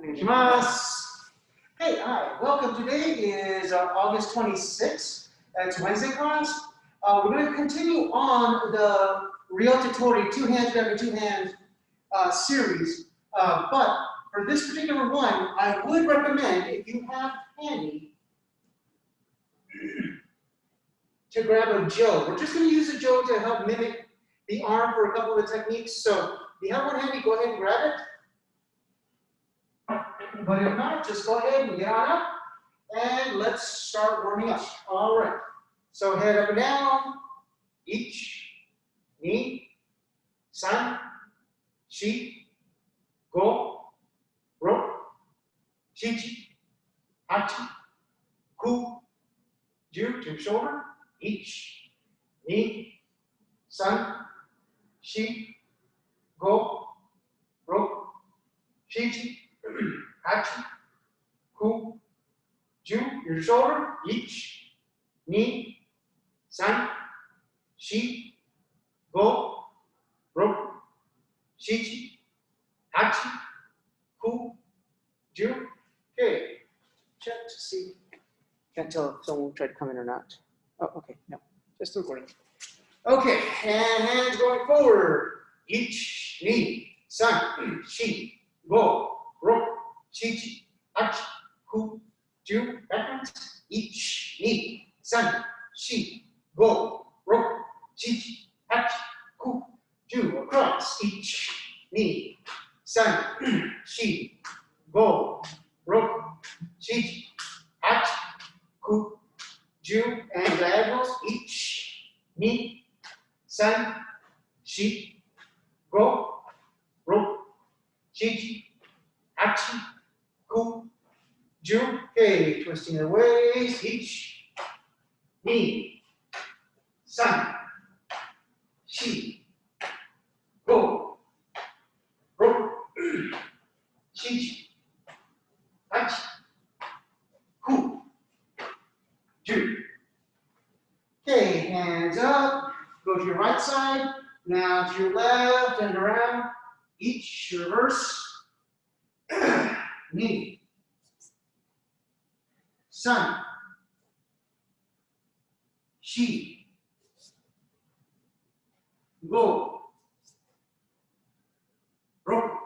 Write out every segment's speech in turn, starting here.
Konnichimasu. Hey, hi, welcome. Today is August 26th. It's Wednesday class. We're going to continue on the ryotetori, two hands grabbing two hands series. But for this particular one, I would recommend, if you have handy, to grab a jo. We're just going to use a jo to help mimic the arm for a couple of the techniques. So if you have one handy, go ahead and grab it. But if not, just go ahead and get on up. And let's start warming up. All right. So head up and down. Ich, ni, san, shi, go, ro, hiji, hachi, ku, ju, to shoulder. Ich, ni, san, shi, go, ro, hiji, hachi, ku, ju, your shoulder. Ich, ni, san, shi, go, ro, hiji, hachi, ku, ju. Okay, check to see. Can't tell if someone tried to come in or not. Oh, okay, no, just recording. Okay, and hands going forward. Ich, ni, san, shi, go, ro, hiji, hachi, ku, ju. Backwards. Ich, ni, san, shi, go, ro, hiji, hachi, ku, ju. Across. Ich, ni, san, shi, go, ro, hiji, hachi, ku, ju. And diagonals. Ich, ni, san, shi, go, ro, hiji, hachi, ku, ju. Okay, twisting the waist. Ich, ni, san, shi, go, ro, hiji, hachi, ku, ju. Okay, hands up. Go to your right side. Now to your left and around. Ich, reverse. Ni, san, shi, go, ro,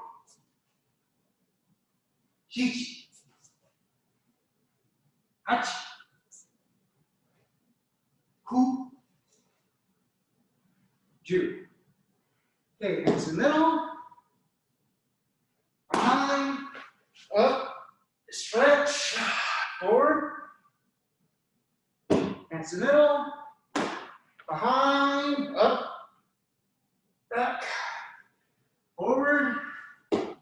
hiji, hachi, ku, ju. Okay, hands in the middle, behind, up, stretch, forward, hands in the middle, behind, up, back, forward, to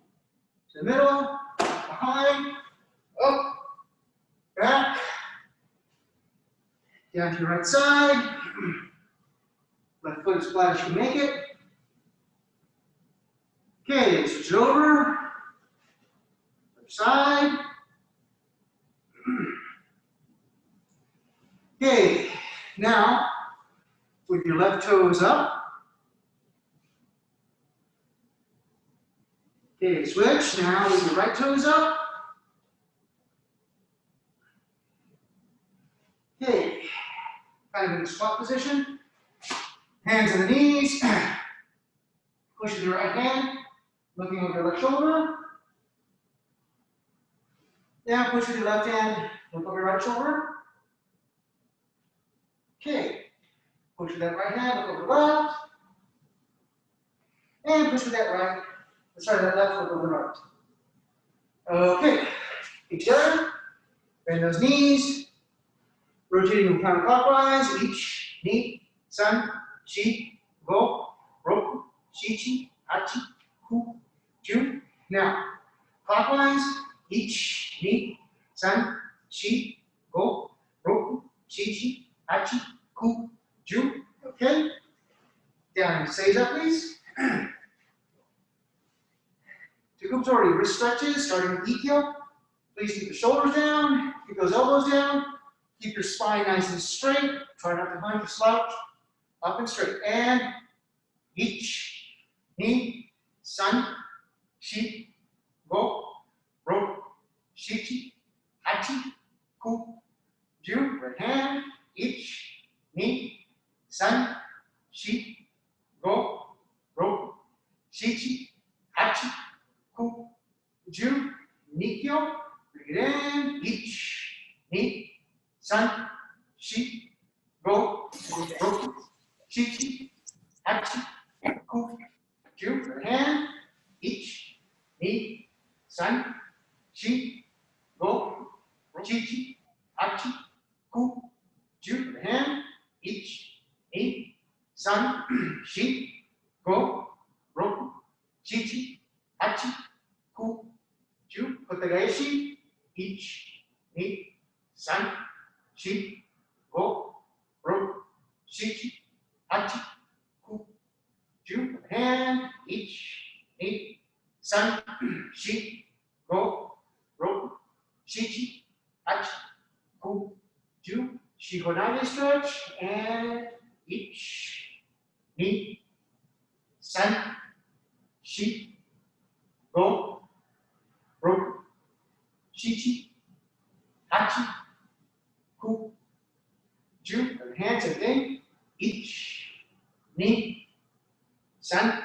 the middle, behind, up, back, down to your right side, left foot as flat as you can make it. Okay, switch it over, other side. Okay, now with your left toes up. Okay, switch. Now with your right toes up. Okay, kind of in a squat position. Hands on the knees. Push with your right hand, looking over your left shoulder. Now push with your left hand, look over your right shoulder. Okay, push with that right hand, look over left. And push with that right, sorry, that left, look over right. Okay, each other, bend those knees, rotating them counterclockwise. Ich, ni, san, shi, go, ro, hiji, hachi, ku, ju. Now, clockwise. Ich, ni, san, shi, go, ro, hiji, hachi, ku, ju. Okay. Down. Stays up, please. To Kubutori, wrist stretches, starting with ikkyo. Please keep the shoulders down, keep those elbows down, keep your spine nice and straight. Try not to hunch or slouch. Up and straight. And ich, ni, san, shi, go, ro, shichi, hachi, ku, ju, right hand, ich, ni, san, shi, go, roku, shichi, hachi, ku, ju, nikyo, bring it in, ich, ni, san, shi, go, roku, shichi, hachi, ku, ju, right hand, ich, ni, san, shi, go, chichi, hachi, ku, ju, right hand, ich, ni, san, shi, go, roku, chichi, hachi, ku, ju, kotegaeshi, ich, ni, san, shi, go, roku, shichi, hachi, ku, ju, hand, ich, ni, san, shi, go, roku, shichi, hachi, ku, ju, shigonage stretch, and ich, ni, san, shi, go, roku, shichi, hachi, ku, ju, hands again, ich, ni, san,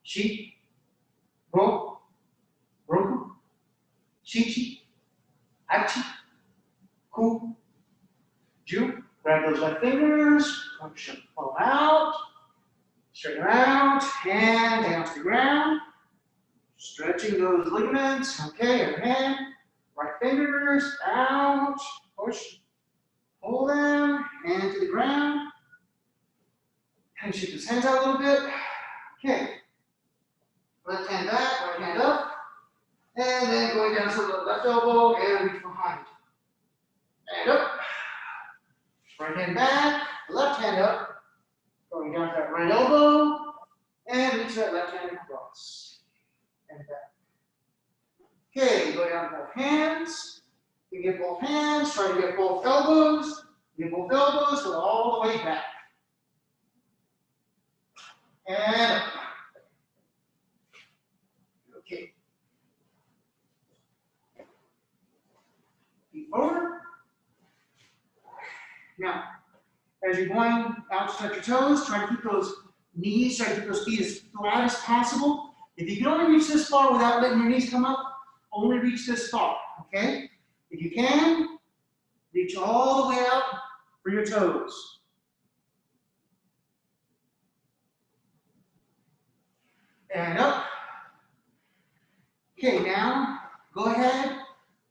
shi, go, roku, shichi, hachi, ku, ju, grab those left fingers, pull them out, straighten them out, and down to the ground, stretching those ligaments, okay, other hand, right fingers, out, push, pull them, and to the ground, and shift his hands out a little bit, okay, left hand back, right hand up, and then going down to the left elbow, and reach behind, and up, right hand back, left hand up, going down to that right elbow, and reach that left hand across, and back. Okay, go down to both hands, you get both hands, try to get both elbows, go all the way back. And up. Okay. Feet forward. Now, as you're going out to touch your toes, try to keep those knees, try to keep those feet as flat as possible. If you can only reach this far without letting your knees come up, only reach this far, okay? If you can, reach all the way out for your toes. And up. Okay, now go ahead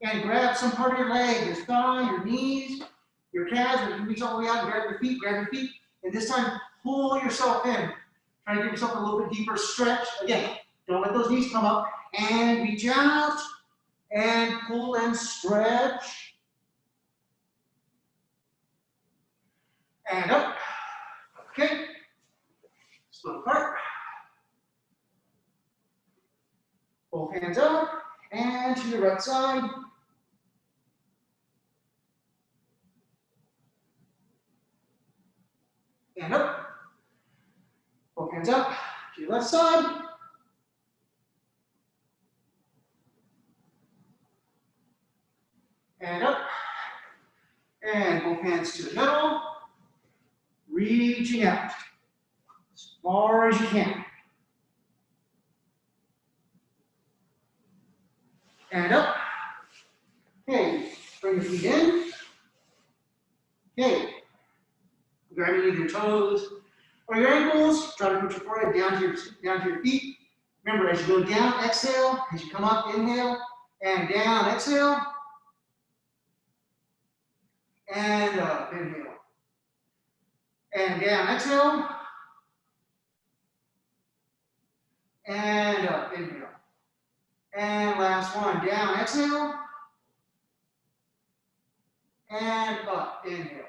and grab some part of your leg, your thigh, your knees, your calves. You can reach all the way out and grab your feet, and this time pull yourself in. Try to give yourself a little bit deeper stretch. Again, don't let those knees come up, and reach out and pull and stretch. And up. Okay. Split apart. Both hands up and to the right side. And up. Both hands up to your left side. And up. And both hands to the middle. Reaching out as far as you can. And up. Okay, bring your feet in. Okay, grabbing either your toes or your ankles. Try to put your forehead down to your feet. Remember, as you go down, exhale. As you come up, inhale. And down, exhale. And up, inhale. And down, exhale. And up, inhale. And last one, down, exhale. And up, inhale.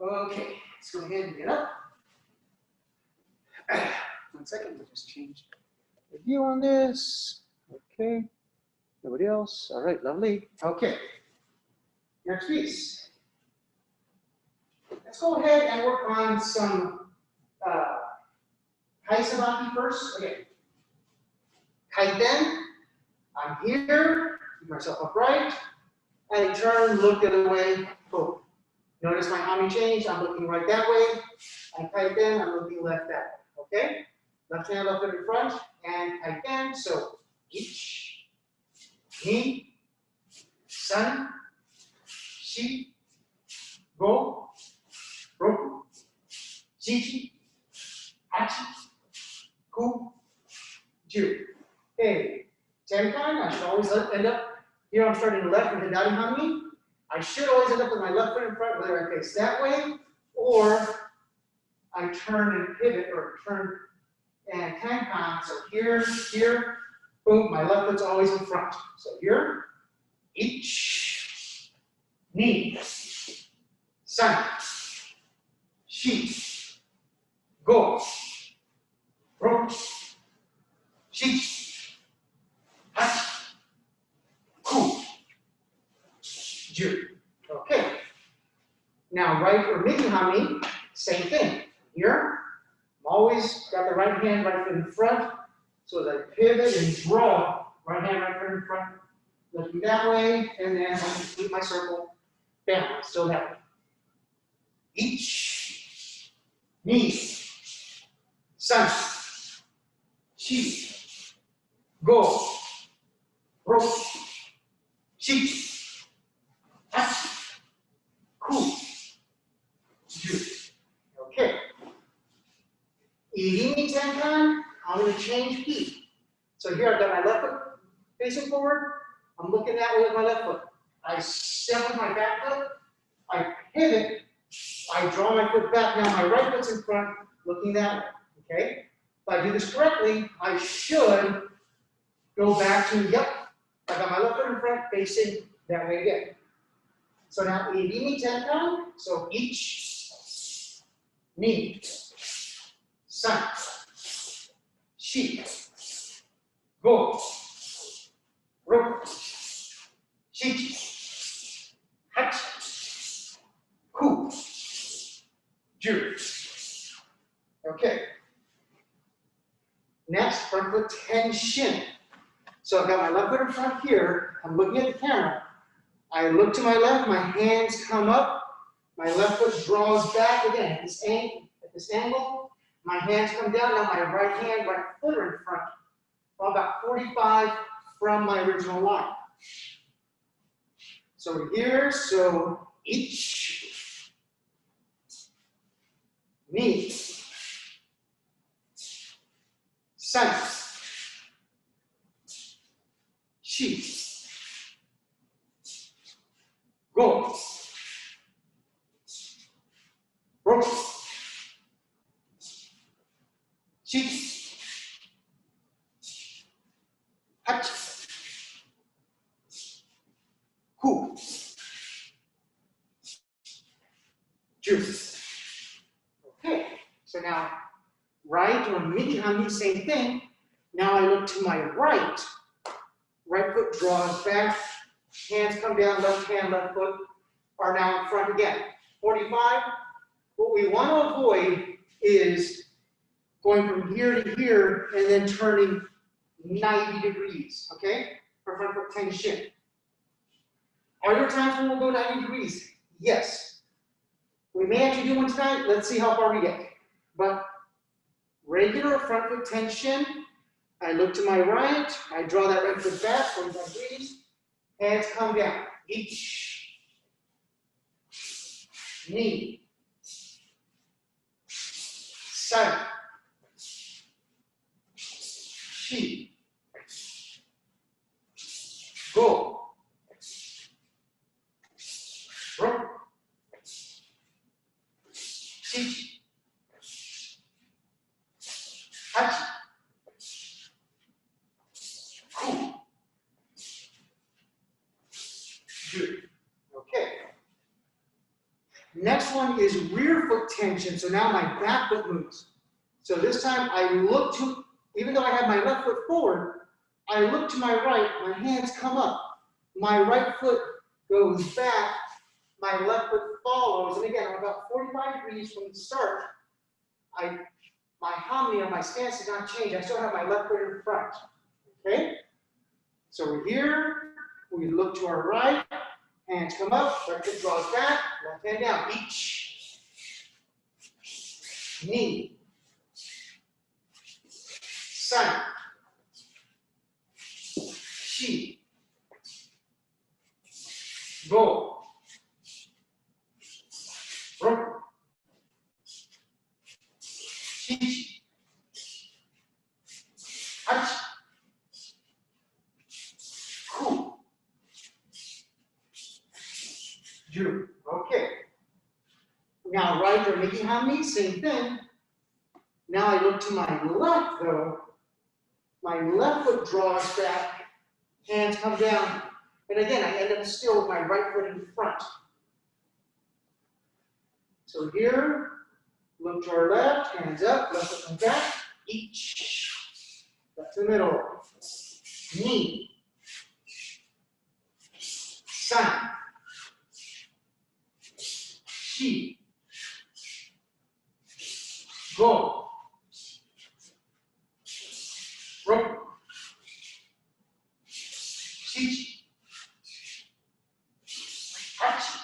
Okay, let's go ahead and get up. 1 second, we'll just change the view on this. Okay, nobody else? All right, lovely. Okay, next piece. Let's go ahead and work on some Kaisabaki first. Okay, Kaiten. I'm here, keep myself upright. I turn, look the other way, boom. Notice my hami change, I'm looking right that way. I kaiten, I'm looking left that way, okay? Left hand, left foot in front, and kaiten, so ich, ni, san, shi, go, roku, hiji, hachi, ku, ju. Okay, tenkan, I should always end up, here I'm starting left with the daddy hami. I should always end up with my left foot in front, whether I face that way, or I turn and pivot, or turn and tenkan. So here, here, boom, my left foot's always in front. So here, ich, ni, san, shi, go, ro, shi, hachi, ku, ju. Okay. Now, right or midi hami, same thing. Here, I'm always got the right hand right foot in front. So as I pivot and draw, right hand right foot in front, looking that way, and then I complete my circle. Bam, I'm still that way. Ich, ni, san, shi, go, ro, shi, hachi, ku, ju. Okay. Irimi tenkan, I'm going to change feet. So here I've got my left foot facing forward. I'm looking that way with my left foot. I step with my back foot. I pivot. I draw my foot back. Now my right foot's in front, looking that way. Okay? If I do this correctly, I should go back to, yep, I got my left foot in front, facing that way again. So now, irimi tenkan, so ich, ni, san, shi, go, ro, shi, hachi, ku, ju. Okay. Next, front foot tension. So I've got my left foot in front here. I'm looking at the camera. I look to my left, my hands come up, my left foot draws back again at this angle, my hands come down, now my right hand, right foot are in front, well, about 45 from my original line. So here, so ich, ni, san, shi, go, ro, shi, hachi, ku, ju. Okay, so now right or midi hami, same thing. Now I look to my right. Right foot draws back, hands come down, left hand, left foot are now in front again. 45. What we want to avoid is going from here to here and then turning 90 degrees, okay? For front foot tension. Are there times when we'll go 90 degrees? Yes. We may actually do one tonight. Let's see how far we get. But regular front foot tension, I look to my right, I draw that right foot back, 45 degrees, hands come down. Ich, ni, san, shi, go, ro, shi, hachi, ku, ju. Okay. Next one is rear foot tension. So now my back foot moves. So this time I look to, even though I have my left foot forward, I look to my right, my hands come up. My right foot goes back, my left foot follows. And again, I'm about 45 degrees from the start. My hami or my stance did not change. I still have my left foot in front. Okay? So we're here, we look to our right, hands come up, right foot draws back, left hand down, each. Knee. San. Shi. Go. Roku. Hiji. Hachi. Ku. Ju. Okay. Now right or making hami, same thing. Now I look to my left though. My left foot draws back, hands come down, and again I end up still with my right foot in front. So here, look to our left, hands up, left foot comes back, each. Back to the middle. Knee. San. Shi. Go. Roku. Hiji. Hachi.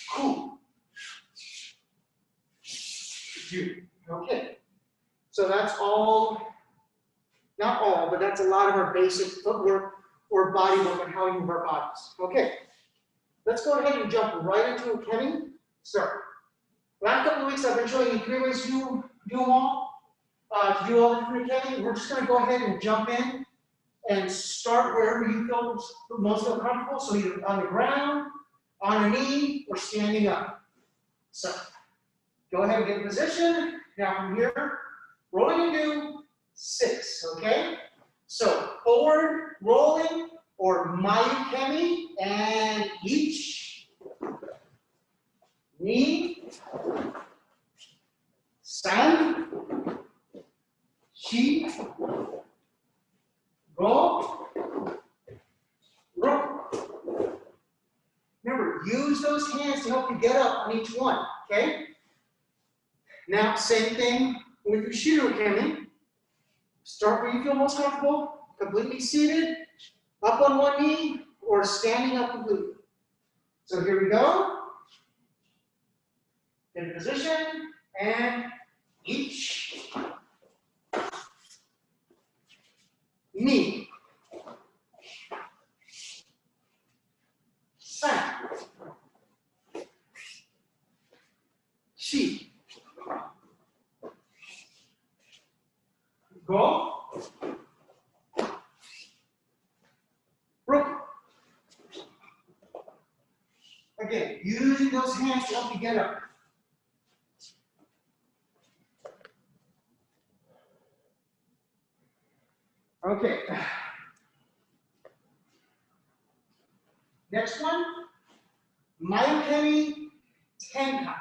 Ku. Ju. Okay. So that's all, not all, but that's a lot of our basic footwork or body work on how we move our bodies. Okay. Let's go ahead and jump right into ukemi. Start. Last couple of weeks I've been showing you 3 ways to do them all. To do all the different ukemi, we're just going to go ahead and jump in and start wherever you feel most comfortable. So either on the ground, on a knee, or standing up. So go ahead and get in position. Now from here, rolling into 6. Okay. So forward rolling or ukemi and each knee, san. Shi, go, roku. Remember, use those hands to help you get up on each one, okay? Now, same thing with Ushiru ukemi. Start where you feel most comfortable, completely seated, up on one knee, or standing up completely. So here we go. In position, and each. Knee. San. Shi. Go. Roku. Again, using those hands to help you get up. Okay. Next one, ukemi tenkan.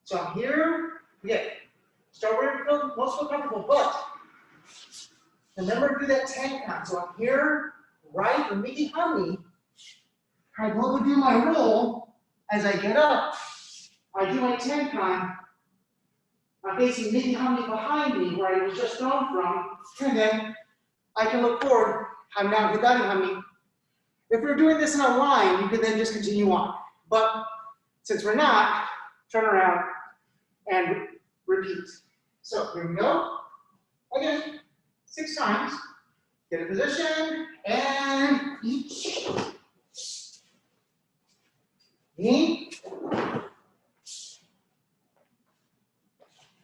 So I'm here, again, start where you feel most comfortable, but remember to do that tenkan. So I'm here, right, or migi hami. I go to do my roll. As I get up, I do my tenkan. I'm facing migi hami behind me, where I was just thrown from, and then I can look forward. I'm now hidari hami. If we're doing this in a line, you could then just continue on. But since we're not, turn around and repeat. So here we go. Again, 6 times. Get a position and each. Knee.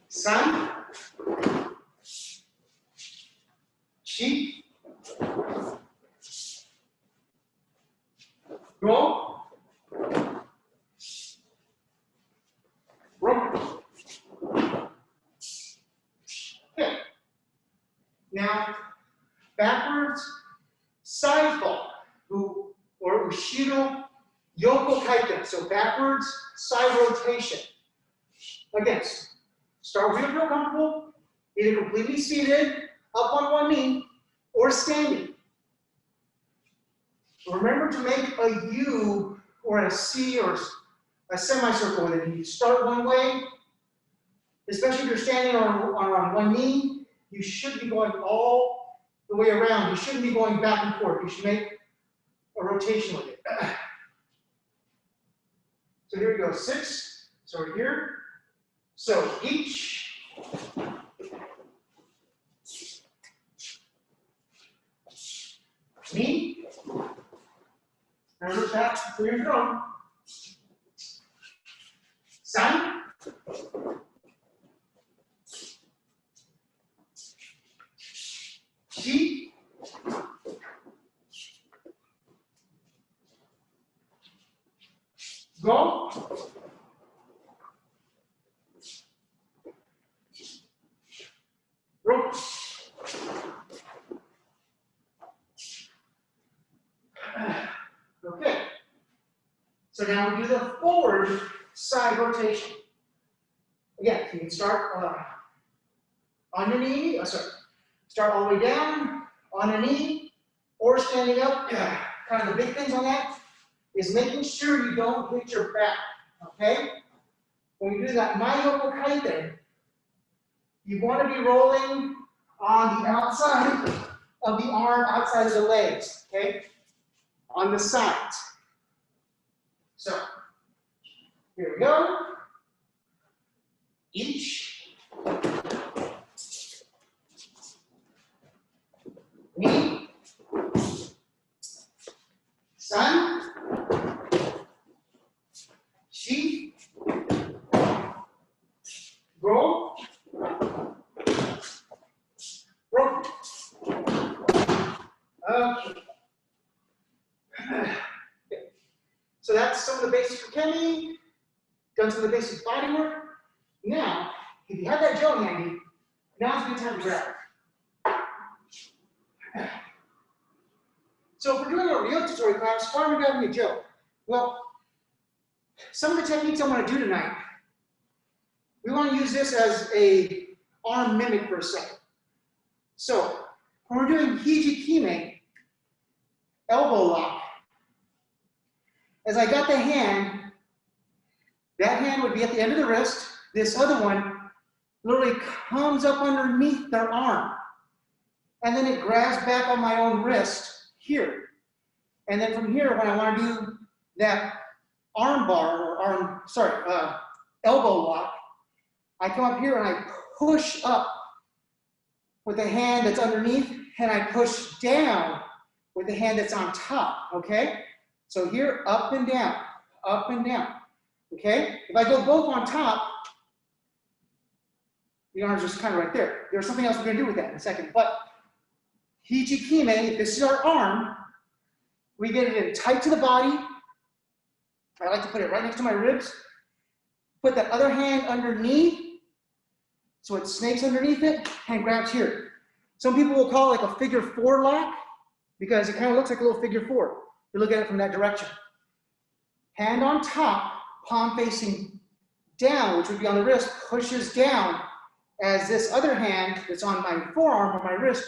San. Shi. Go. Roku. Okay. Now, backwards sideball, or ushiro yoko kaiten. So backwards side rotation. Again, start where you feel comfortable, either completely seated, up on one knee, or standing. Remember to make a U or a C or a semicircle with it. You start one way, especially if you're standing on one knee, you should be going all the way around. You shouldn't be going back and forth. You should make a rotation with it. So here we go, 6. So we're here. So each. Knee. Remember back where you're going. Sun. Chi. Go. Rope. Okay. So now we do the forward side rotation. Again, you can start on your knee, start all the way down, on a knee, or standing up. Kind of the big things on that is making sure you don't hit your back, okay? When you do that mayoko kaiten, you want to be rolling on the outside of the arm, outside of the legs, okay? On the sides. So, here we go. Each. Knee. Sun. Chi. Roll. Roll. Okay. So that's some of the basic ukemi, done some of the basic body work. Now, if you have that jo handy, now's a good time to grab it. So if we're doing a ryotetori class, why are we grabbing a jo? Well, some of the techniques I want to do tonight, we want to use this as a arm mimic for a second. So when we're doing hijikime, elbow lock, as I got the hand, that hand would be at the end of the wrist. This other one literally comes up underneath their arm. And then it grabs back on my own wrist here. And then from here, when I want to do that arm bar, or elbow lock, I come up here and I push up with the hand that's underneath, and I push down with the hand that's on top, okay? So here, up and down, okay? If I go both on top, the arm's just kind of right there. There's something else we're gonna do with that in a second, but Hijikime, if this is our arm, we get it in tight to the body. I like to put it right next to my ribs. Put that other hand underneath, so it snakes underneath it, and grabs here. Some people will call it like a figure 4 lock, because it kind of looks like a little figure 4. You look at it from that direction. Hand on top, palm facing down, which would be on the wrist, pushes down as this other hand that's on my forearm or my wrist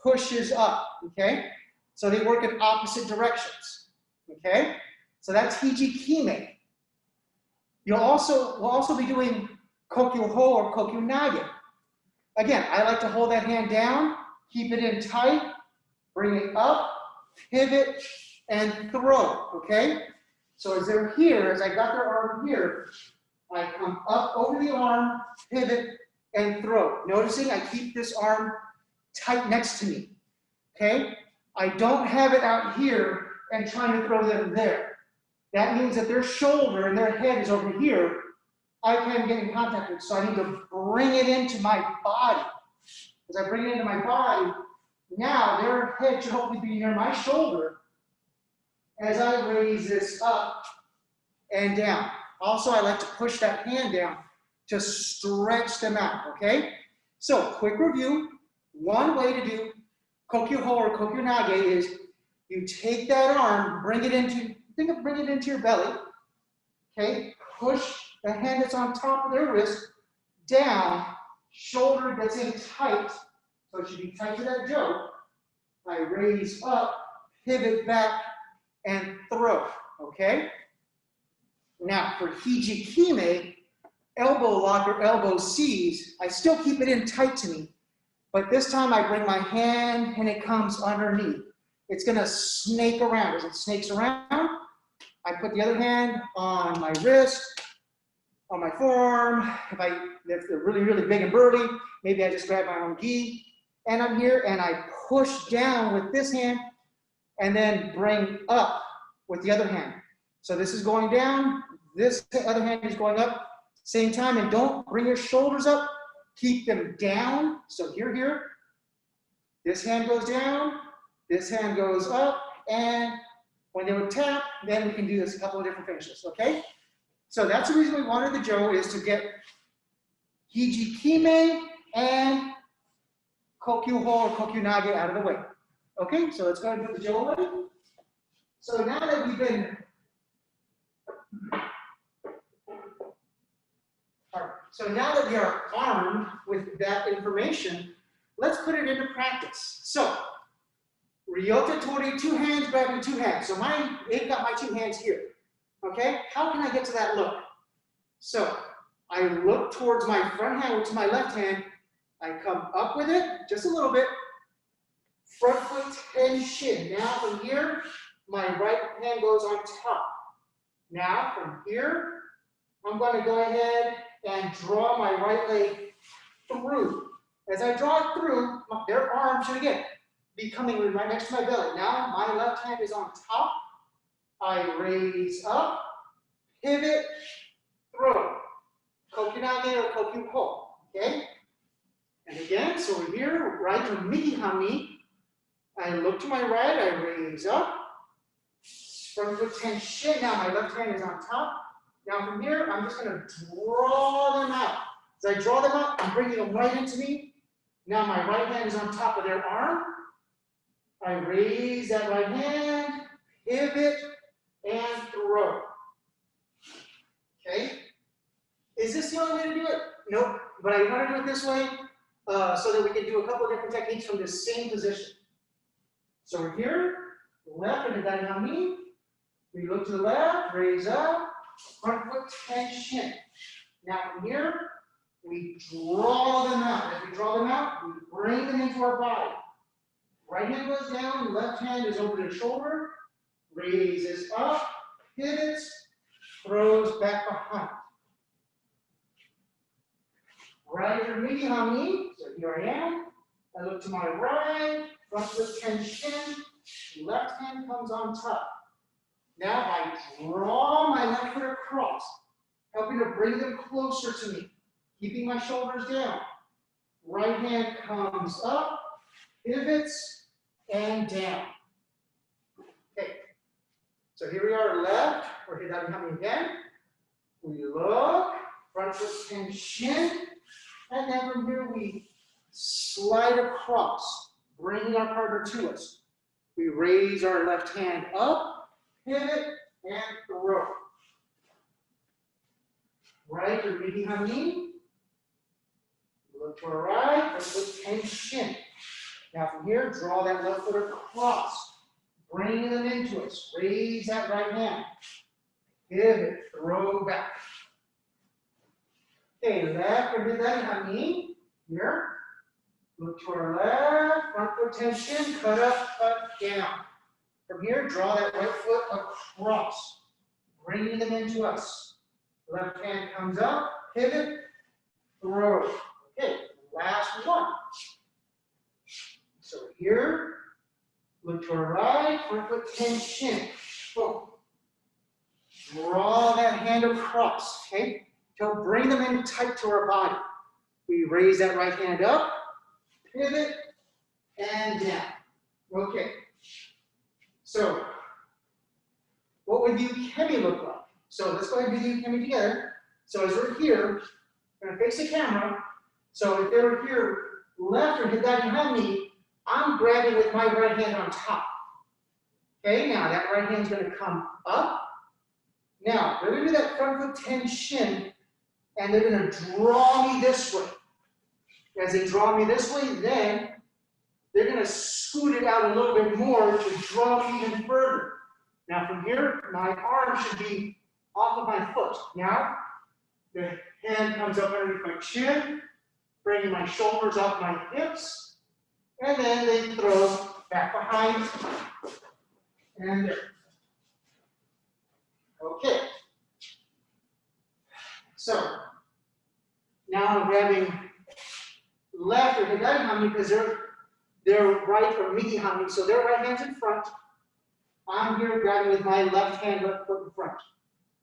pushes up, okay? So they work in opposite directions, okay? So that's Hijikime. We'll also be doing kokyu ho or kokyu nage. Again, I like to hold that hand down, keep it in tight, bring it up, pivot, and throw, okay? So as they're here, as I got their arm here, I come up over the arm, pivot, and throw. Noticing I keep this arm tight next to me, okay? I don't have it out here and trying to throw them there. That means that their shoulder and their head is over here. I can't get in contact with it, so I need to bring it into my body. As I bring it into my body, now their head should hopefully be near my shoulder as I raise this up and down. Also, I like to push that hand down to stretch them out, okay? So, quick review. One way to do kokyu ho or kokyu nage is you take that arm, bring it into your belly, okay? Push the hand that's on top of their wrist down, shoulder gets in tight, so it should be tight to that jo. I raise up, pivot back, and throw, okay? Now for Hijikime, elbow lock or elbow seize, I still keep it in tight to me, But this time I bring my hand and it comes underneath. It's gonna snake around. As it snakes around, I put the other hand on my wrist, on my forearm. If they're really, really big and burly, maybe I just grab my own gi. And I'm here and I push down with this hand and then bring up with the other hand. So this is going down, this other hand is going up, same time, and don't bring your shoulders up, keep them down. So here, this hand goes down, this hand goes up, and when they would tap, then we can do this a couple of different finishes, okay? So that's the reason we wanted the jo is to get Hijikime and kokyu ho or kokyu nage out of the way. Okay, so let's go ahead and put the jo away. So now that we've been, so now that we are armed with that information, let's put it into practice. So, ryotetori, 2 hands grabbing 2 hands. So they've got my 2 hands here. Okay, how can I get to that look? So, I look towards my front hand, which is my left hand. I come up with it, just a little bit. Front foot, tenshin. Now from here, my right hand goes on top. Now from here, I'm going to go ahead and draw my right leg through. As I draw it through, their arm should again be coming right next to my belly. Now my left hand is on top. I raise up, pivot, throw. Kokyu nage or kokyu ho. Okay? And again, so we're here, right to hiji. I look to my right, I raise up. Front foot tenshin. Now my left hand is on top. Now from here, I'm just going to draw them out. As I draw them out, I'm bringing them right into me. Now my right hand is on top of their arm. I raise that right hand, pivot, and throw. Okay? Is this the only way to do it? Nope. But I want to do it this way so that we can do a couple of different techniques from this same position. So we're here, left and hiji. We look to the left, raise up, front foot tenshin. Now from here, we draw them out. As we draw them out, we bring them into our body. Right hand goes down, left hand is over the shoulder, raises up, pivots, throws back behind. Right or hiji. So here I am. I look to my right, front foot tenshin, left hand comes on top. Now I draw my left foot across, helping to bring them closer to me, keeping my shoulders down. Right hand comes up, pivots, and down. Okay, so here we are left, or hiji again. We look, front foot tenshin, and then from here we slide across, bringing our partner to us. We raise our left hand up, pivot, and throw. Right or hiji. Look to our right, front foot tenshin. Now from here, draw that left foot across, bring them into us. Raise that right hand, pivot, throw back. Okay, left or hiji. Here. Look to our left, front foot tenshin, cut up, cut down. From here, draw that right foot across, bringing them into us. Left hand comes up, pivot, throw. Okay, last one. So here, look to our right, front foot tenshin. Boom. Draw that hand across, okay? To bring them in tight to our body. We raise that right hand up, pivot, and down. Okay. So, what would the ukemi look like? So let's go ahead and do the ukemi together. So as we're here, we're going to face the camera. So if they were here, left or hiji, I'm grabbing with my right hand on top. Okay, now that right hand's going to come up. Now, they're going to do that front foot tenshin, and they're going to draw me this way. As they draw me this way, then they're going to scoot it out a little bit more to draw me even further. Now from here, my arm should be off of my foot. Now, the hand comes up underneath my chin, bringing my shoulders up my hips, and then they throw back behind, and there. Okay. So, now I'm grabbing left or hidari hami because they're right or migi hami, so their right hand's in front. I'm here grabbing with my left hand, left foot in front.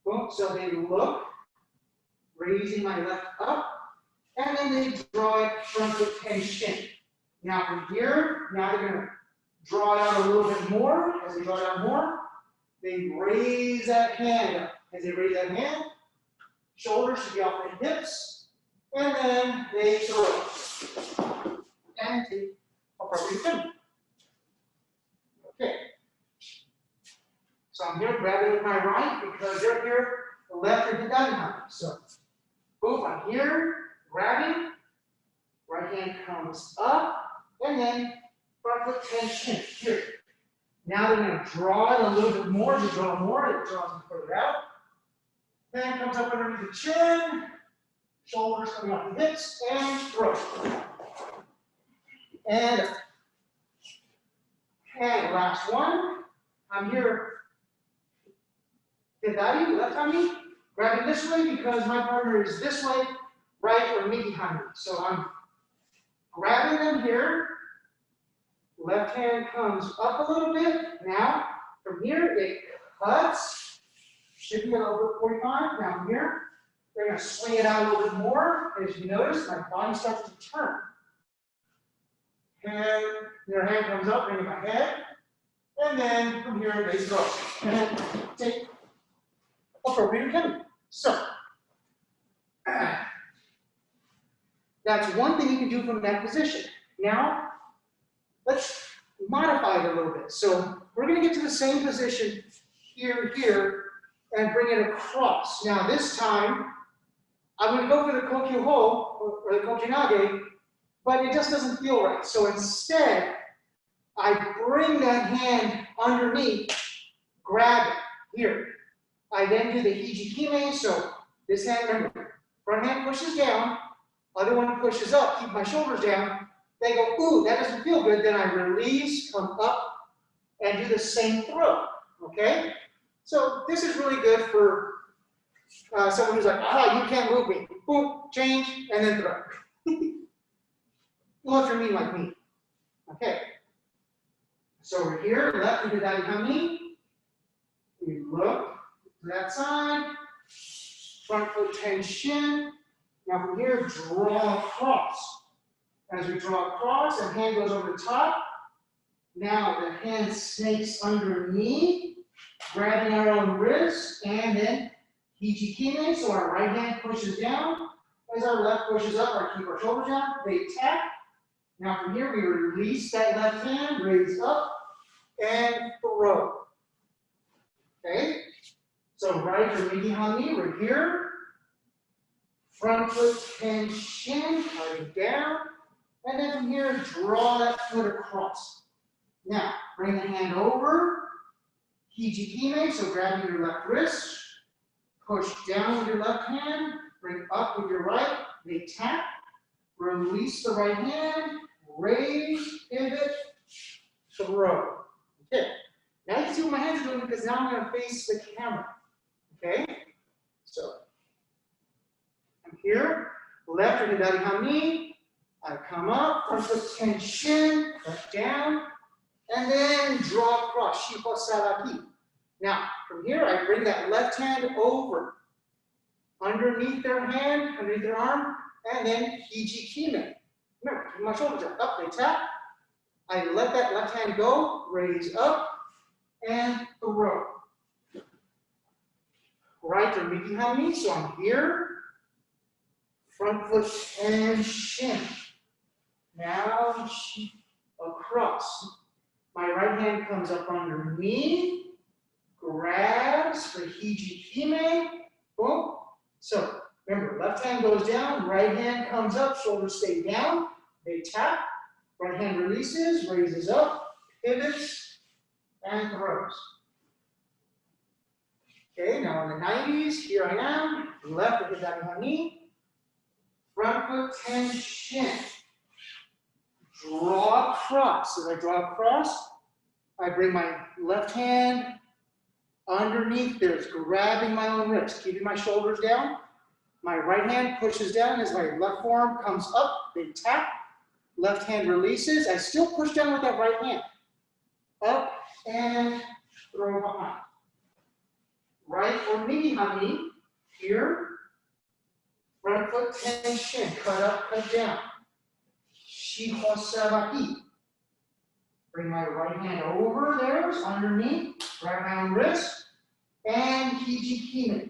Boom, so they look, raising my left up, and then they draw it front foot tenshin. Now from here, now they're gonna draw it out a little bit more. As they draw it out more, they raise that hand up. As they raise that hand, shoulders should be off the hips, and then they throw. And take appropriate fin. Okay. So I'm here grabbing with my right because they're here, the left or hidari hami. So, boom, I'm here, grabbing, right hand comes up, and then front foot tension here. Now they're going to draw it a little bit more. As you draw more, it draws them further out. Hand comes up underneath the chin, shoulders coming off the hips, and throw. And last one. I'm here, hidari, left hami, grabbing this way because my partner is this way, right or migi hami. So I'm grabbing them here. Left hand comes up a little bit. Now, from here, it cuts. Should be a little bit 45. Now, from here, they're going to swing it out a little bit more. As you notice, my body starts to turn. And their hand comes up, bringing my head. And then, from here, they throw. And take appropriate ukemi. So, that's one thing you can do from that position. Now, let's modify it a little bit. So we're going to get to the same position here, and bring it across. Now this time, I'm going to go for the kokyu ho, or the kokyu nage, but it just doesn't feel right. So instead, I bring that hand underneath, grab it here. I then do the hijikime, so this hand, remember, front hand pushes down, other one pushes up, keep my shoulders down. They go, ooh, that doesn't feel good. Then I release, come up, and do the same throw, okay? So this is really good for someone who's like, ah, you can't move me. Boom, change, and then throw. Well, if you're mean like me. Okay. So we're here, left hidari hami. We look to that side, front foot tension. Now from here, draw across. As we draw across, the hand goes over the top. Now the hand snakes underneath, grabbing our own wrist, and then hijikime, so our right hand pushes down. As our left pushes up, or keep our shoulders down, they tap. Now from here, we release that left hand, raise up, and throw. Okay? So right or migi hami, we're here. Front foot tension, carry down. And then from here, draw that foot across. Now, bring the hand over, hijikime, so grabbing your left wrist, push down with your left hand, bring up with your right, they tap, release the right hand, raise, pivot, throw. Okay, now you can see what my hands are doing because now I'm going to face the camera. Okay, so I'm here, left or hidari hami. I come up, front foot tension, back down, and then draw across, shiho saraki. Now, from here, I bring that left hand over, underneath their hand, underneath their arm, and then hijikime. Remember, keep my shoulders up, they tap. I let that left hand go, raise up, and throw. Right or migi hami, so I'm here, front foot tension. Now across. My right hand comes up underneath, grabs for hijikime, boom. So remember, left hand goes down, right hand comes up, shoulders stay down, they tap, right hand releases, raises up, pivots, and throws. Okay, now in the 90s, here I am, left with hidari hami, front foot tenshin. Draw across. As I draw across, I bring my left hand underneath there, grabbing my own wrist, keeping my shoulders down. My right hand pushes down as my left forearm comes up. They tap. Left hand releases. I still push down with that right hand. Up and throw behind. Right or hiji here. Front foot tenshin. Cut up, cut down. Shihosabaki. Bring my right hand over there, underneath. Grab my own wrist. And hijikime.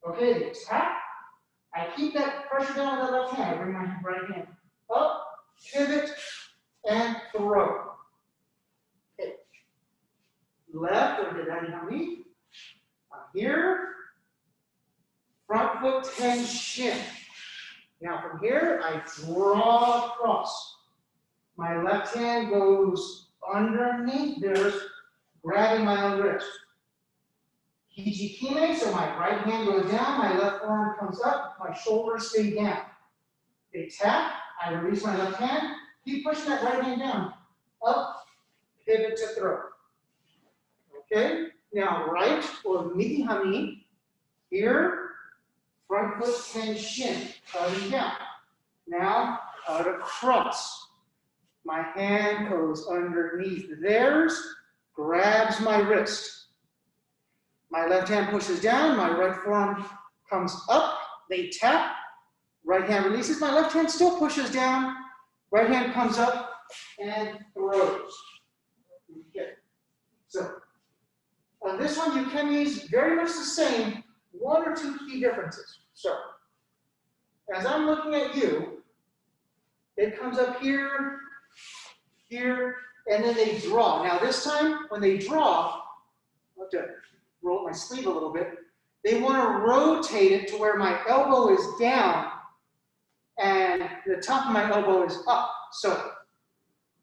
Okay, tap. I keep that pressure down with the left hand. I bring my right hand up, pivot, and throw. Okay. Left or hiji. Here. Front foot tenshin. Now from here, I draw across. My left hand goes underneath there, grabbing my own wrist. Hijikime, so my right hand goes down, my left arm comes up, my shoulders stay down. They tap, I release my left hand, keep pushing that right hand down. Up, pivot to throw. Okay, now right or hiji, here, front foot tenshin, cutting down. Now, cut across. My hand goes underneath theirs, grabs my wrist. My left hand pushes down, my right forearm comes up, they tap, right hand releases, my left hand still pushes down, right hand comes up and throws. Okay. So, on this one, ukemi is very much the same, one or two key differences. So, as I'm looking at you, it comes up here, here, and then they draw. Now this time, when they draw, I'll have to roll my sleeve a little bit. They want to rotate it to where my elbow is down and the top of my elbow is up. So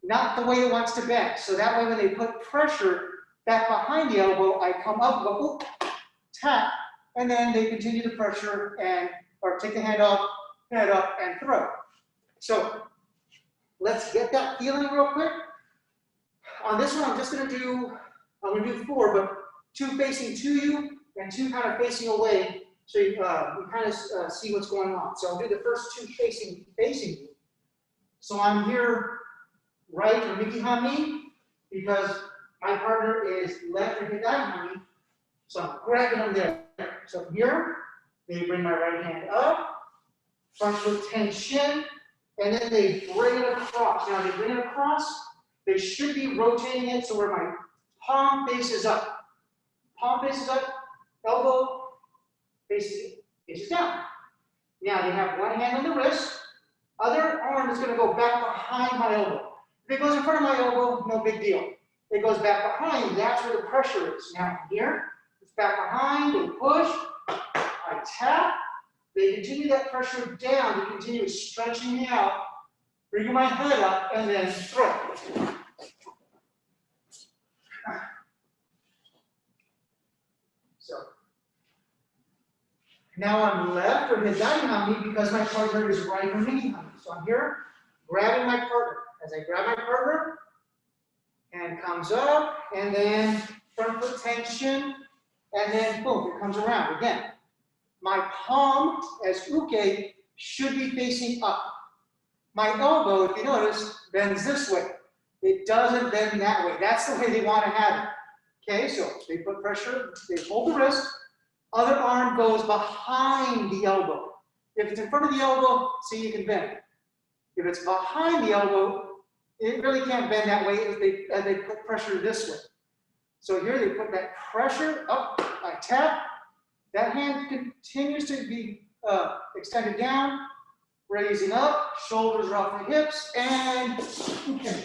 not the way it wants to bend. So that way when they put pressure back behind the elbow, I come up, go, oop, tap, and then they continue the pressure and, or take the hand off, head up, and throw. So let's get that feeling real quick. On this one, I'm going to do 4, but 2 facing to you and 2 kind of facing away, so you kind of see what's going on. So I'll do the first 2 facing you. So I'm here right or hiji because my partner is left or hiji, so I'm grabbing them there. So from here, they bring my right hand up, front foot tenshin, and then they bring it across. Now they bring it across, they should be rotating it so where my palm faces up. Palm faces up, elbow faces down. Now they have one hand on the wrist, other arm is going to go back behind my elbow. If it goes in front of my elbow, no big deal. If it goes back behind, that's where the pressure is. Now here, it's back behind, they push, I tap, they continue that pressure down, they continue stretching me out, bringing my head up, and then throw. So now I'm left or hiji because my partner is right or hiji. So I'm here grabbing my partner. As I grab my partner, hand comes up, and then front foot tension, and then boom, it comes around again. My palm as uke should be facing up. My elbow, if you notice, bends this way. It doesn't bend that way. That's the way they want to have it. Okay, so they put pressure, they hold the wrist, other arm goes behind the elbow. If it's in front of the elbow, see, you can bend. If it's behind the elbow, it really can't bend that way as they put pressure this way. So here they put that pressure up, I tap, that hand continues to be extended down, raising up, shoulders are off the hips, and okay.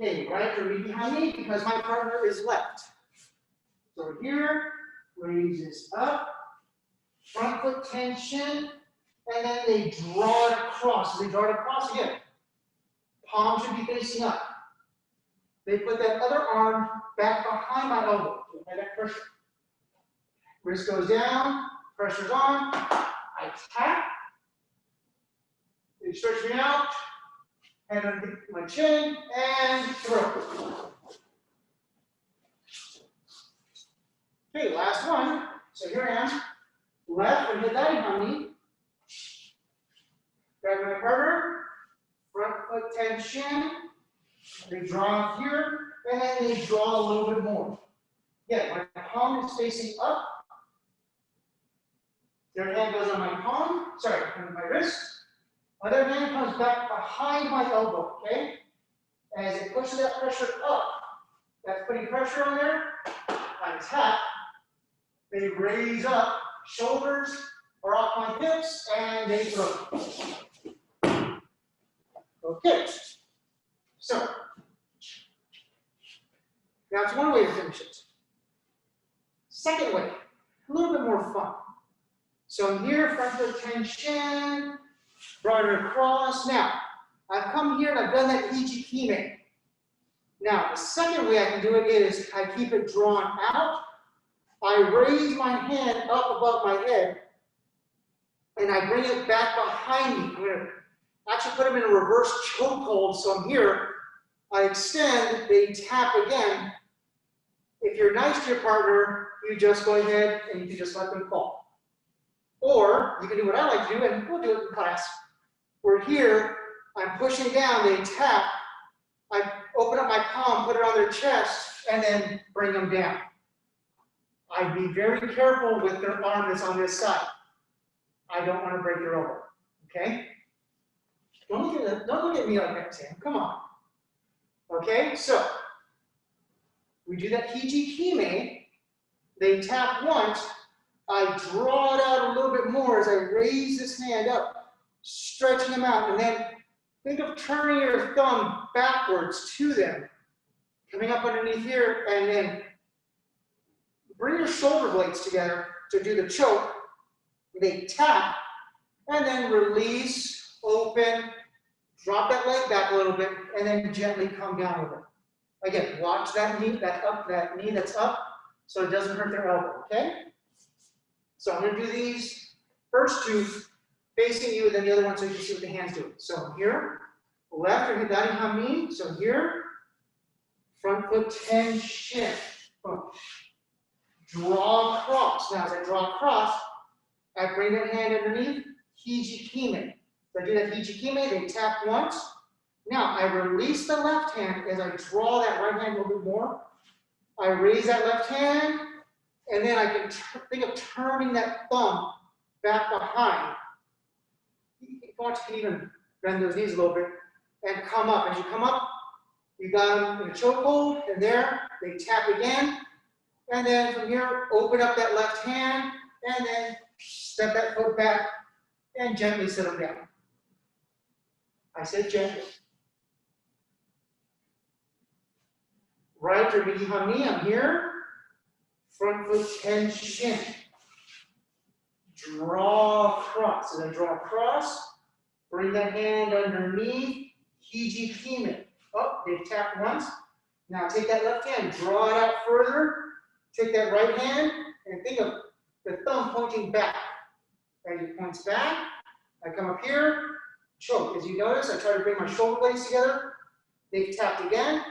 Okay, right or hiji because my partner is left. So here, raises up, front foot tension, and then they draw it across. As they draw it across again, palm should be facing up. They put that other arm back behind my elbow to apply that pressure. Wrist goes down, pressure's on. I tap. They stretch me out. Hand underneath my chin and throw. Okay, last one. So here I am. Left and hiji. Grab my partner. Front foot tension. They draw here, and then they draw a little bit more. Yeah, my palm is facing up. Their hand goes on my palm, sorry, on my wrist. Other hand comes back behind my elbow, okay? As it pushes that pressure up, that's putting pressure on there. I tap. They raise up, shoulders are off my hips, and they throw. Okay. So, that's one way to finish it. Second way, a little bit more fun. So here, front foot tension, brought it across. Now, I've come here and I've done that Hijikime. Now, the second way I can do it is I keep it drawn out. I raise my hand up above my head, and I bring it back behind me. I'm going to actually put them in a reverse chokehold. So I'm here. I extend, they tap again. If you're nice to your partner, you just go ahead and you can just let them fall. Or you can do what I like to do, and we'll do it in class. We're here, I'm pushing down, they tap. I open up my palm, put it on their chest, and then bring them down. I'd be very careful with their arm that's on this side. I don't want to break their elbow, okay? Don't look at me like that, Sam, come on. Okay, so we do that Hijikime. They tap once. I draw it out a little bit more as I raise this hand up, stretching them out, and then think of turning your thumb backwards to them, coming up underneath here, and then bring your shoulder blades together to do the choke. They tap, and then release, open, drop that leg back a little bit, and then gently come down with it. Again, watch that knee, that knee that's up, so it doesn't hurt their elbow, okay? So I'm going to do these first two facing you, and then the other one so you can see what the hands do. So here, left or hidari hami. So here, front foot tension. Draw across. Now as I draw across, I bring that hand underneath, Hijikime. So I do that Hijikime, they tap once. Now I release the left hand as I draw that right hand a little bit more. I raise that left hand, and then I can think of turning that thumb back behind. If you want, you can even bend those knees a little bit and come up. As you come up, you got them in a chokehold, and there, they tap again. And then from here, open up that left hand, and then step that foot back, and gently sit them down. I said gently. Right or hami, I'm here. Front foot tension. Draw across. As I draw across, bring that hand underneath. Hijikime. Oh, they tap once. Now take that left hand, draw it out further. Take that right hand, and think of the thumb pointing back. As it points back, I come up here, choke. As you notice, I try to bring my shoulder blades together. They've tapped again.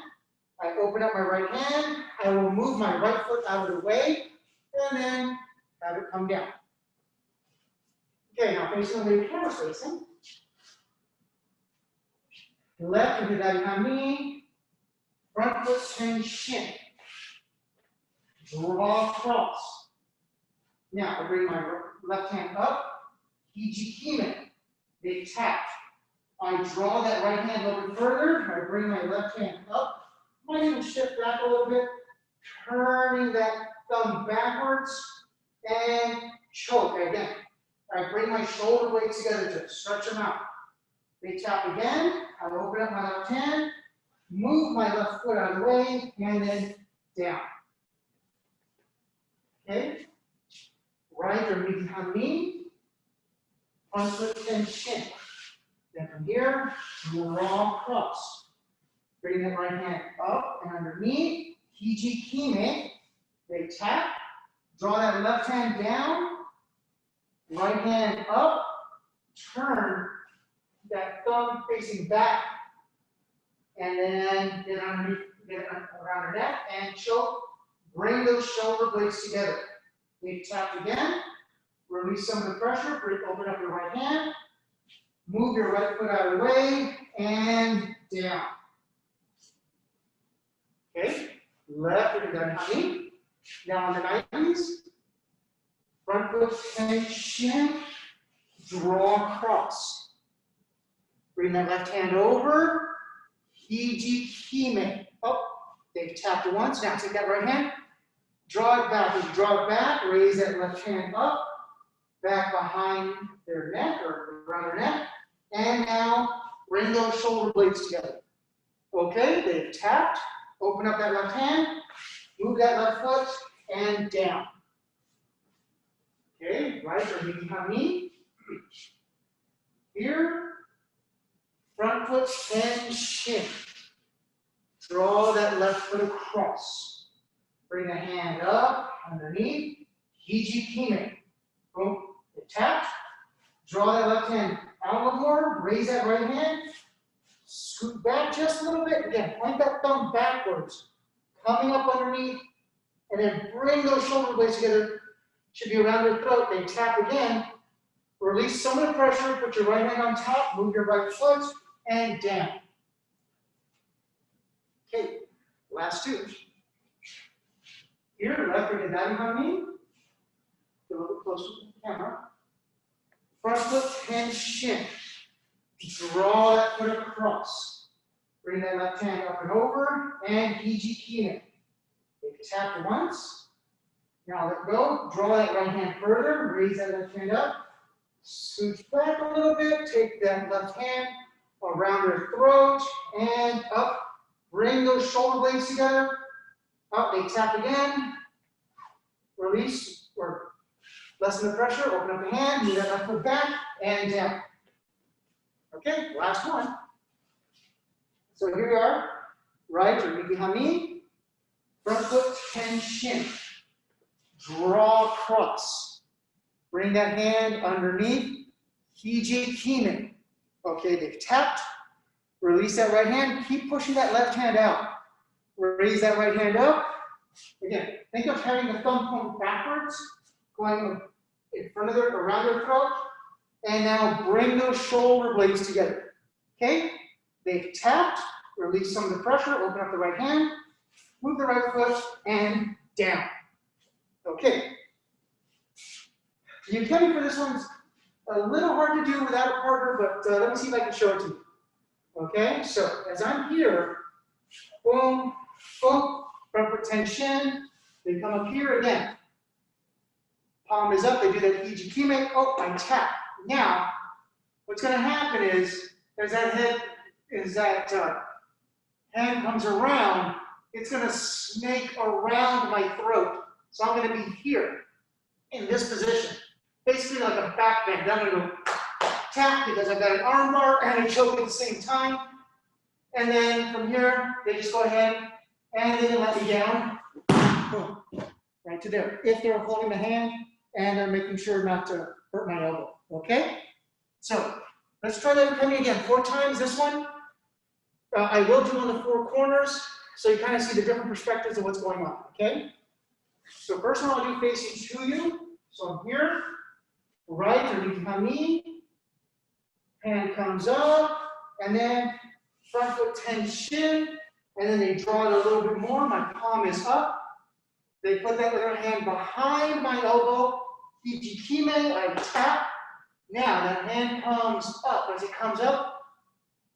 I open up my right hand. I will move my right foot out of the way, and then have it come down. Okay, now facing the way the camera's facing. Left and hidari hami. Front foot tension. Draw across. Now I bring my left hand up. Hijikime. They tap. I draw that right hand a little bit further. I bring my left hand up. Might even shift back a little bit, turning that thumb backwards and choke again. I bring my shoulder blades together to stretch them out. They tap again. I open up my left hand, move my left foot out of the way, and then down. Okay? Right or hami, front foot tension. Then from here, draw across. Bring that right hand up and underneath. Hijikime. They tap. Draw that left hand down, right hand up, turn that thumb facing back, and then get underneath, get around your neck and choke. Bring those shoulder blades together. Maybe tap again. Release some of the pressure. Open up your right hand. Move your right foot out of the way and down. Okay. Left foot down behind. Now on the 90s. Front foot tension. Draw across. Bring that left hand over. Hijikime. Oh, they've tapped once. Now take that right hand. Draw it back. As you draw it back, raise that left hand up. Back behind their neck or around their neck. And now bring those shoulder blades together. Okay, they've tapped. Open up that left hand. Move that left foot and down. Okay, right or hiji. Here, front foot tension. Draw that left foot across. Bring the hand up underneath. Hijikime. Boom. Tap. Draw that left hand out a little more. Raise that right hand. Scoot back just a little bit. Again, point that thumb backwards. Coming up underneath. And then bring those shoulder blades together. Should be around your throat. Then tap again. Release some of the pressure. Put your right hand on top. Move your right foot. And down. Okay. Last two. Here, left foot down behind me. Get a little bit closer to the camera. Front foot tension. Draw that foot across. Bring that left hand up and over. And hijikime. Take a tap once. Now let go. Draw that right hand further. Raise that left hand up. Scooch back a little bit. Take that left hand around your throat and up. Bring those shoulder blades together. Up. They tap again. Release or lessen the pressure. Open up the hand. Move that left foot back and down. Okay, last one. So here we are. Right or hiji. Front foot tension. Draw across. Bring that hand underneath. Hijikime. Okay, they've tapped. Release that right hand. Keep pushing that left hand out. Raise that right hand up. Again, think of having the thumb point backwards, going in front of their, around their throat. And now bring those shoulder blades together. Okay? They've tapped. Release some of the pressure. Open up the right hand. Move the right foot and down. Okay. The ukemi for this one's a little hard to do without a partner, but let me see if I can show it to you. Okay, so as I'm here, boom, boom, front foot tension. They come up here again. Palm is up. They do that hijikime. Oh, I tap. Now, what's going to happen is, as that hand comes around, it's going to snake around my throat. So I'm going to be here in this position, basically like a back bend. I'm going to go tap because I've got an arm bar and a choke at the same time. And then from here, they just go ahead and they can let me down. Boom. Right to there. If they're holding the hand and they're making sure not to hurt my elbow. Okay? So let's try that ukemi again 4 times. This one, I will do on the 4 corners so you kind of see the different perspectives of what's going on. Okay? So first one I'll do facing to you. So I'm here, right or ukemi. Hand comes up, and then front foot tension, and then they draw it a little bit more. My palm is up. They put that other hand behind my elbow. Hijikime, I tap. Now that hand comes up. As it comes up,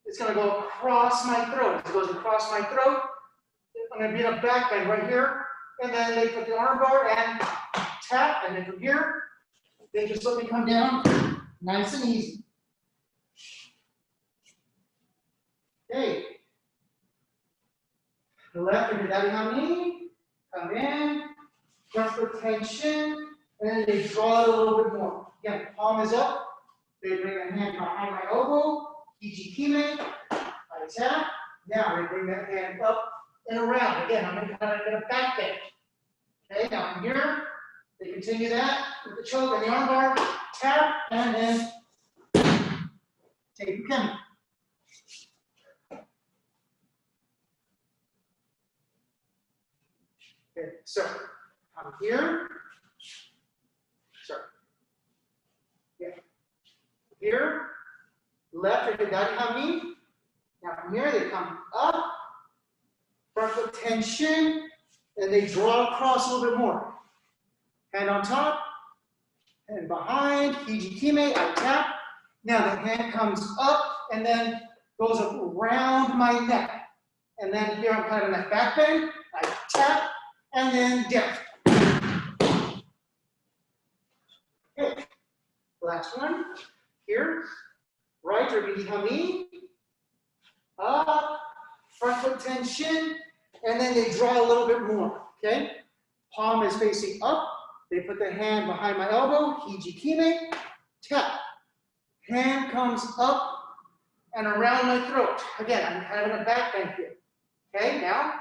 it's going to go across my throat. As it goes across my throat, I'm going to be in a back bend right here. And then they put the arm bar and tap. And then from here, they just let me come down nice and easy. Okay. The left and the behind me. Come in. Front foot tension. And then they draw it a little bit more. Again, palm is up. They bring the hand behind my elbow. Hijikime. I tap. Now they bring that hand up and around. Again, I'm going to kind of get a back bend. Okay, now from here, They continue that with the choke and the armbar, tap, and then take ukemi. Okay, so I'm here. Sorry. Yeah. Here, left or hiji. Now from here they come up, front foot tension, and they draw across a little bit more. Hand on top, and behind, hijikime, I tap. Now the hand comes up and then goes around my neck. And then here I'm kind of in that back bend, I tap, and then down. Okay, last one. Here, right or hiji, up, front foot tension, and then they draw a little bit more, okay? Palm is facing up, they put the hand behind my elbow, hijikime, tap. Hand comes up and around my throat. Again, I'm kind of in a back bend here. Okay, now,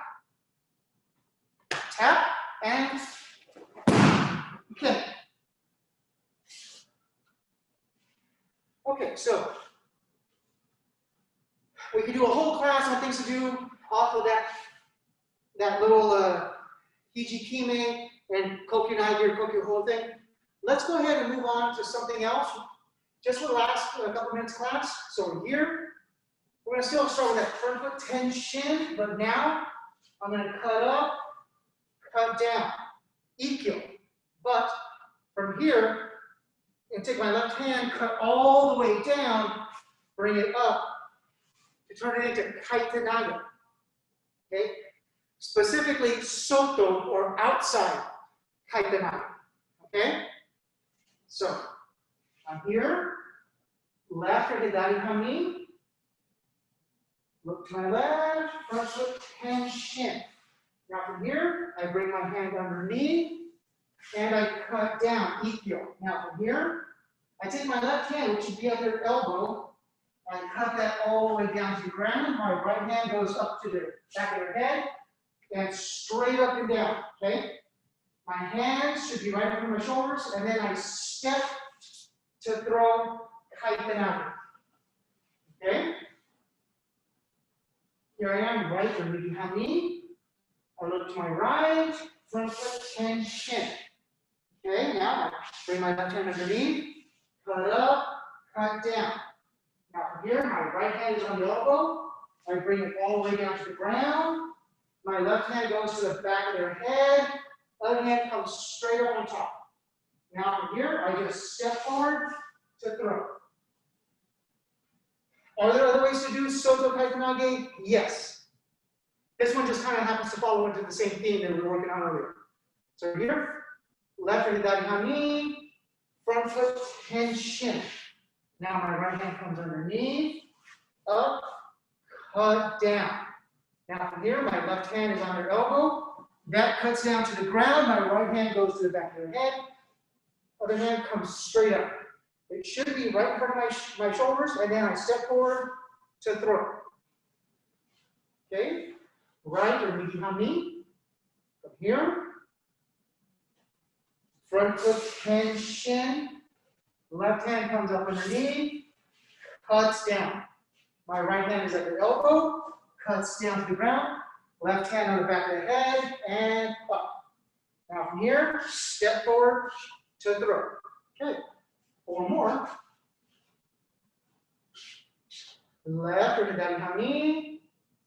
tap, and okay. Okay, so we can do a whole class on things to do off of that little hijikime and kokyu nage or kokyu whole thing. Let's go ahead and move on to something else. Just for the last couple minutes class. So here, we're going to still start with that front foot tension, but now I'm going to cut up, cut down, ikkyo. But from here, I'm going to take my left hand, cut all the way down, bring it up, to turn it into kaitenage. Okay? Specifically, soto or outside kaitenage. Okay? So, I'm here, left or hiji. Look to my left, front foot tension. Now from here, I bring my hand underneath, and I cut down, ikkyo. Now from here, I take my left hand, which should be at their elbow, and cut that all the way down to the ground. My right hand goes up to the back of their head, and straight up and down, okay? My hands should be right over my shoulders, and then I step to throw kaitenage. Okay? Here I am, right or hiji. I look to my right, front foot tension. Okay, now I bring my left hand underneath, cut up, cut down. Now from here, my right hand is on the elbow. I bring it all the way down to the ground. My left hand goes to the back of their head. Other hand comes straight up on top. Now from here, I just step forward to throw. Are there other ways to do soto kaitenage? Yes. This one just kind of happens to follow into the same theme that we were working on earlier. So here, left hiji, front foot tension. Now my right hand comes underneath, up, cut down. Now from here, my left hand is on their elbow. That cuts down to the ground. My right hand goes to the back of their head. Other hand comes straight up. It should be right in front of my shoulders, and then I step forward to throw. Okay? Right or hiji. From here. Front foot tension. Left hand comes up underneath, cuts down. My right hand is at the elbow, cuts down to the ground. Left hand on the back of the head, and up. Now from here, step forward to throw. Okay. Four more. Left or hiji,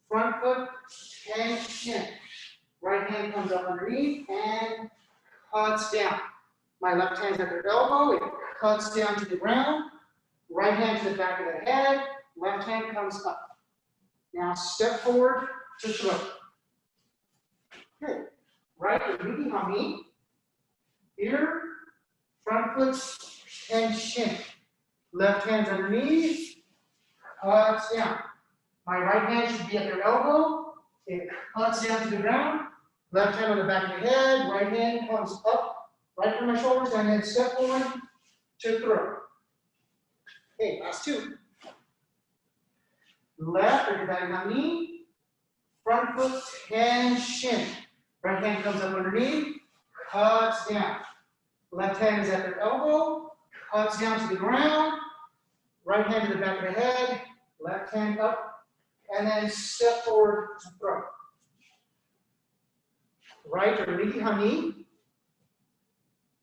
front foot tension. Right hand comes up underneath and cuts down. My left hand's at their elbow, it cuts down to the ground. Right hand to the back of the head, left hand comes up. Now step forward to throw. Okay. Right or hiji. Here, front foot tension. Left hand's underneath, cuts down. My right hand should be at their elbow. It cuts down to the ground. Left hand on the back of the head. Right hand comes up, right from my shoulders, and then step forward to throw. Okay, last two. Left or hiji, front foot tension. Right hand comes up underneath, cuts down. Left hand is at their elbow, cuts down to the ground. Right hand to the back of the head, left hand up, and then step forward to throw. Right or ryotetori.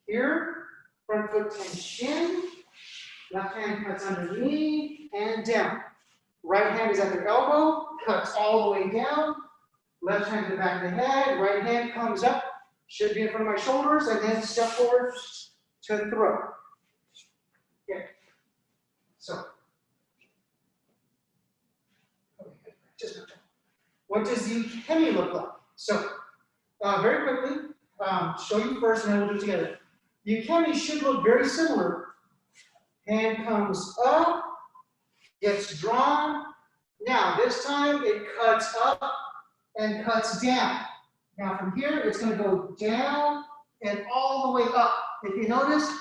Here, front foot tension. Left hand cuts underneath and down. Right hand is at the elbow, cuts all the way down. Left hand to the back of the head, right hand comes up, should be in front of my shoulders, and then step forward to throw. Okay. So, what does the ukemi look like? So, very quickly, show you first, and then we'll do it together. The ukemi should look very similar. Hand comes up, gets drawn. Now, this time it cuts up and cuts down. Now, from here, it's going to go down and all the way up. If you notice,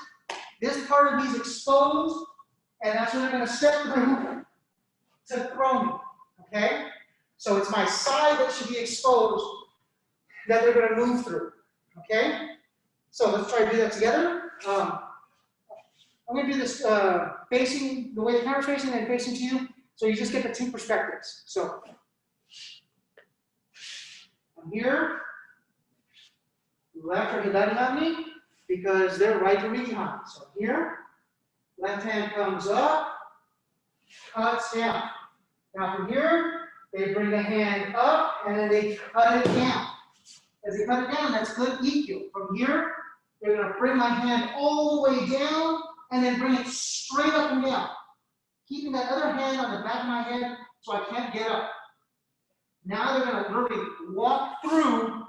this part of me is exposed, and that's what they're going to step through to throw me. Okay? So it's my side that should be exposed that they're going to move through. Okay? So let's try to do that together. I'm going to do this facing the way the camera's facing and facing to you, so you just get the two perspectives. So I'm here, left or hidari on me, because they're right to me behind. So here, left hand comes up, cuts down. Now from here, they bring the hand up and then they cut it down. As they cut it down, that's good ikkyo. From here, they're going to bring my hand all the way down and then bring it straight up and down. Keeping that other hand on the back of my head so I can't get up. Now they're going to literally walk through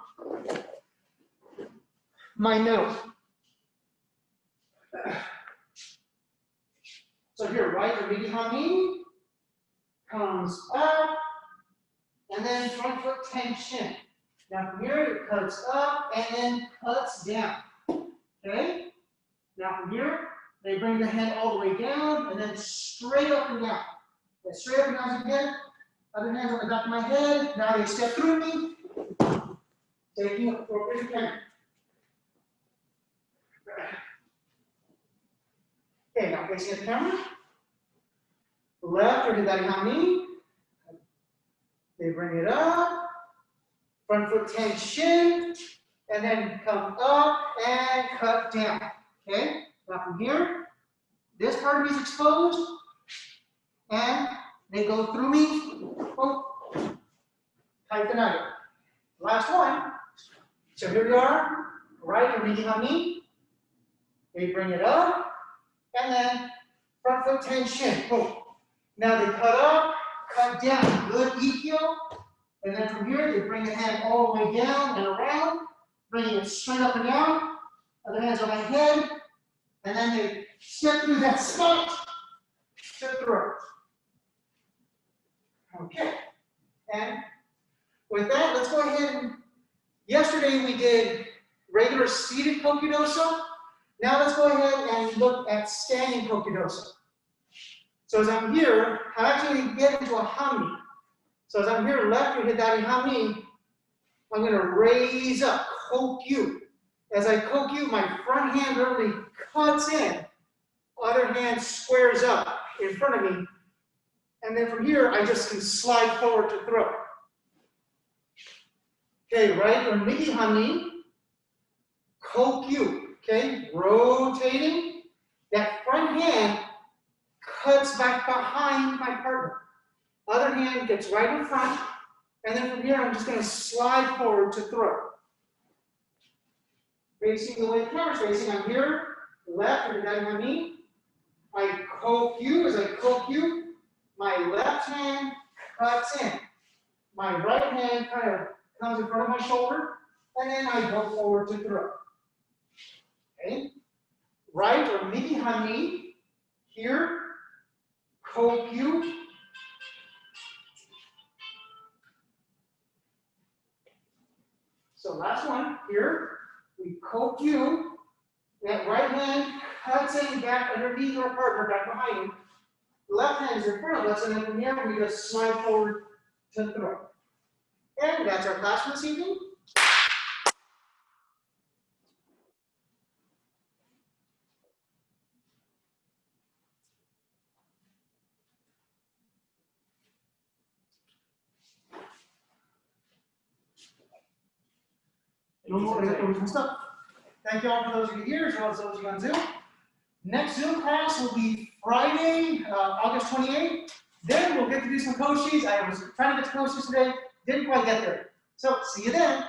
my nose. So here, right, the ryotetori comes up, and then front foot tension. Now from here, it cuts up and then cuts down. Okay? Now from here, they bring the hand all the way down and then straight up and down. Okay, straight up and down again. Other hands on the back of my head. Now they step through me. Taking appropriate camera. Okay, now facing the camera. Left or hidari. They bring it up. Front foot tension. And then come up and cut down. Okay? Now from here, this part of me is exposed. And they go through me. Oh, kaitenage. Last one. So here we are. Right or ryotetori. They bring it up. And then front foot tension. Oh. Now they cut up, cut down. Good ikkyo. And then from here, they bring the hand all the way down and around, bringing it straight up and down. Other hands on my head. And then they step through that spot to throw. Okay. And with that, let's go ahead and, yesterday we did regular seated Pokedosu. Now let's go ahead and look at standing Pokedosu. So as I'm here, I actually get into a hami. So as I'm here, left or hidari hami, I'm going to raise up, kokyu. As I kokyu, my front hand literally cuts in. Other hand squares up in front of me. And then from here, I just can slide forward to throw. Okay, right, or hami, kokyu. Okay, rotating. That front hand cuts back behind my partner. Other hand gets right in front, and then from here I'm just going to slide forward to throw. Facing the way the camera's facing, I'm here, left or hidari. I kokyu. As I kokyu, my left hand cuts in. My right hand kind of comes in front of my shoulder, and then I go forward to throw. Okay, right or hami. Here, kokyu. So last one, here, we kokyu. That right hand cuts in back underneath our partner, back behind him. The left hand is in front of us, and then from here, we just slide forward to throw. And that's our class for this evening. Thank you all for those of you here, as well as those of you on Zoom. Next Zoom class will be Friday, August 28th. Then we'll get to do some koshis. I was trying to get to koshis today, didn't quite get there. So see you then.